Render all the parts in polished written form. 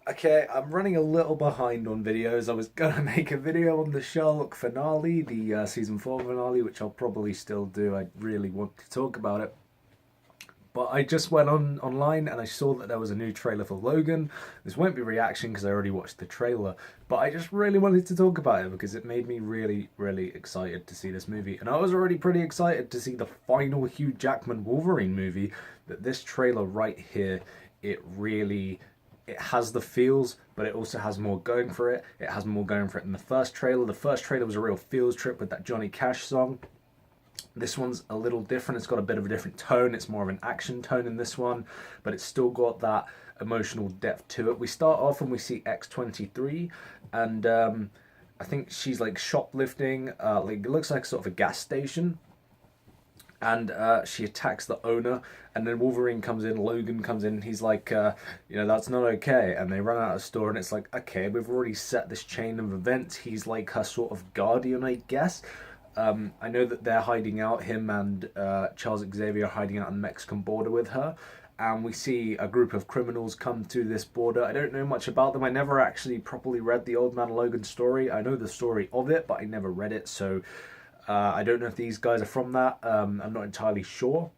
Okay, I'm running a little behind on videos. I was gonna make a video on the Sherlock finale, the season 4 finale, which I'll probably still do. I really want to talk about it. But I just went online and I saw that there was a new trailer for Logan. This won't be reaction because I already watched the trailer, but I just really wanted to talk about it because it made me really excited to see this movie. And I was already pretty excited to see the final Hugh Jackman Wolverine movie. But this trailer right here, it has the feels, but it also has more going for it. It has more going for it than the first trailer. The first trailer was a real feels trip with that Johnny Cash song. This one's a little different. It's got a bit of a different tone. It's more of an action tone in this one, but it's still got that emotional depth to it. We start off and we see X-23, and I think she's like shoplifting. Like it looks like sort of a gas station, and she attacks the owner. And then Wolverine comes in, Logan comes in, he's like, that's not okay. And they run out of the store, and it's like, okay, we've already set this chain of events. He's like her sort of guardian, I guess. I know that they're hiding out, him and Charles Xavier are hiding out on the Mexican border with her. And we see a group of criminals come to this border. I don't know much about them. I never actually properly read the Old Man Logan story. I know the story of it, but I never read it. So I don't know if these guys are from that. I'm not entirely sure.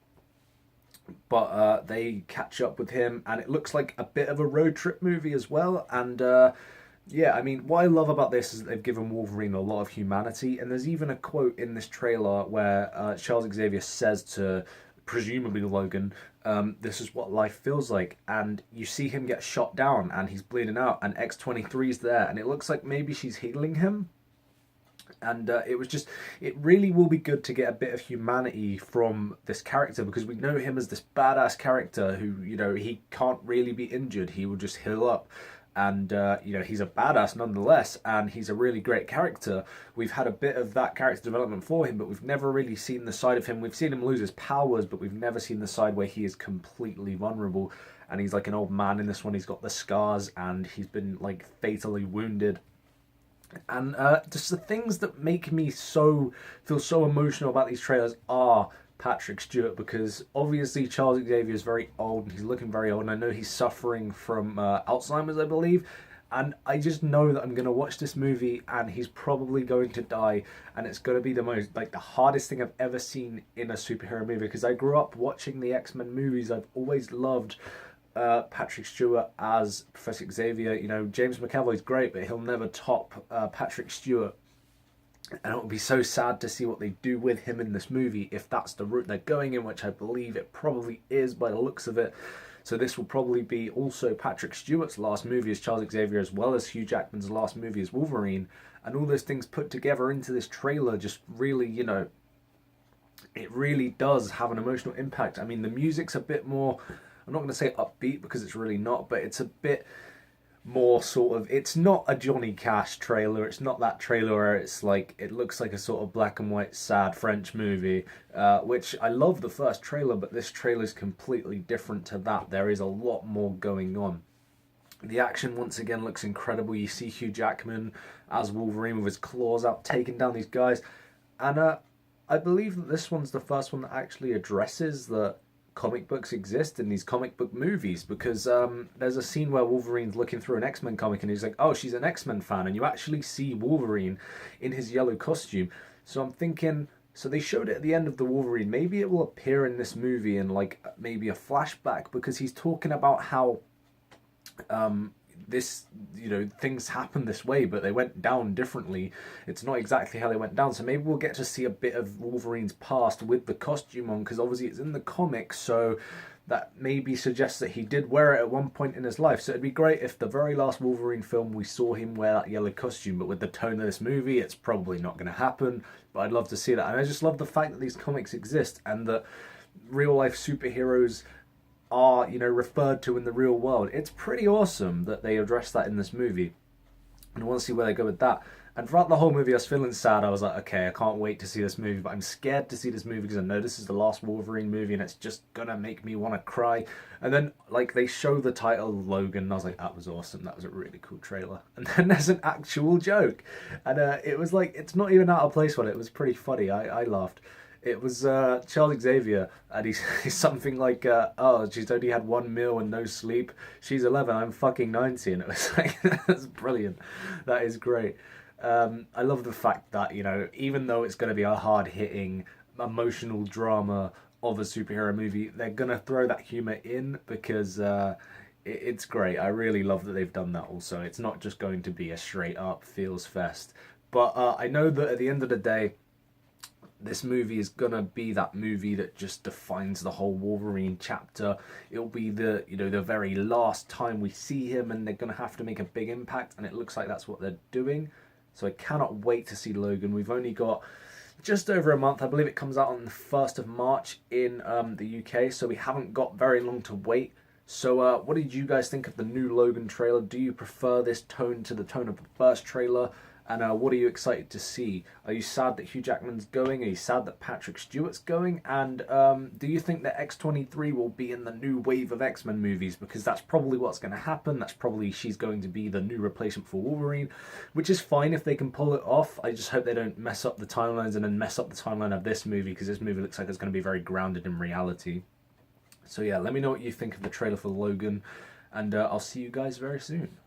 But they catch up with him, and it looks like a bit of a road trip movie as well. And yeah, I mean, what I love about this is that they've given Wolverine a lot of humanity, and there's even a quote in this trailer where Charles Xavier says to presumably Logan, this is what life feels like, and you see him get shot down, and he's bleeding out, and X-23 is there, and it looks like maybe she's healing him. And it really will be good to get a bit of humanity from this character, because we know him as this badass character who, he can't really be injured. He will just heal up. And, he's a badass nonetheless, and he's a really great character. We've had a bit of that character development for him, but we've never really seen the side of him. We've seen him lose his powers, but we've never seen the side where he is completely vulnerable. And he's like an old man in this one. He's got the scars, and he's been, like, fatally wounded. And just the things that make me feel so emotional about these trailers are Patrick Stewart, because obviously Charles Xavier is very old and he's looking very old, and I know he's suffering from Alzheimer's, I believe. And I just know that I'm going to watch this movie and he's probably going to die, and it's going to be the hardest thing I've ever seen in a superhero movie, because I grew up watching the X-Men movies. I've always loved Patrick Stewart as Professor Xavier. James McAvoy's great, but he'll never top Patrick Stewart. And it will be so sad to see what they do with him in this movie if that's the route they're going in, which I believe it probably is by the looks of it. So this will probably be also Patrick Stewart's last movie as Charles Xavier, as well as Hugh Jackman's last movie as Wolverine. And all those things put together into this trailer just really, it really does have an emotional impact. I mean, the music's a bit more, I'm not going to say upbeat because it's really not, but it's a bit more sort of, it's not a Johnny Cash trailer. It's not that trailer where it's like, it looks like a sort of black and white sad French movie, which I love the first trailer, but this trailer is completely different to that. There is a lot more going on. The action once again looks incredible. You see Hugh Jackman as Wolverine with his claws out taking down these guys, and I believe that this one's the first one that actually addresses that comic books exist in these comic book movies, because there's a scene where Wolverine's looking through an X-Men comic and he's like, oh, she's an X-Men fan, and you actually see Wolverine in his yellow costume. So I'm thinking, so they showed it at the end of the Wolverine, maybe it will appear in this movie in like maybe a flashback, because he's talking about how this, things happen this way, but they went down differently. It's not exactly how they went down. So maybe we'll get to see a bit of Wolverine's past with the costume on, because obviously it's in the comics, so that maybe suggests that he did wear it at one point in his life. So it'd be great if the very last Wolverine film we saw him wear that yellow costume, but with the tone of this movie, it's probably not going to happen. But I'd love to see that. And I just love the fact that these comics exist and that real life superheroes are, referred to in the real world. It's pretty awesome that they address that in this movie, and I want to see where they go with that. And throughout the whole movie I was feeling sad. I was like, okay, I can't wait to see this movie, but I'm scared to see this movie because I know this is the last Wolverine movie and it's just gonna make me want to cry. And then like they show the title Logan, and I was like, that was awesome, that was a really cool trailer. And then there's an actual joke, and it was like, it's not even out of place. When it was pretty funny, I laughed. It was Charles Xavier, and he's something like, "Oh, she's only had one meal and no sleep. She's 11. I'm fucking 90," and it was like, that's brilliant. That is great. I love the fact that even though it's going to be a hard hitting, emotional drama of a superhero movie, they're going to throw that humor in because it's great. I really love that they've done that. Also, it's not just going to be a straight up feels fest. But I know that at the end of the day, this movie is gonna be that movie that just defines the whole Wolverine chapter. It'll be the very last time we see him, and they're gonna have to make a big impact, and it looks like that's what they're doing. So I cannot wait to see Logan. We've only got just over a month. I believe it comes out on the 1st of March in the UK, so we haven't got very long to wait. So what did you guys think of the new Logan trailer? Do you prefer this tone to the tone of the first trailer? And what are you excited to see? Are you sad that Hugh Jackman's going? Are you sad that Patrick Stewart's going? And do you think that X-23 will be in the new wave of X-Men movies? Because that's probably what's going to happen. That's probably she's going to be the new replacement for Wolverine, which is fine if they can pull it off. I just hope they don't mess up the timelines and then mess up the timeline of this movie, because this movie looks like it's going to be very grounded in reality. So yeah, let me know what you think of the trailer for Logan, and I'll see you guys very soon.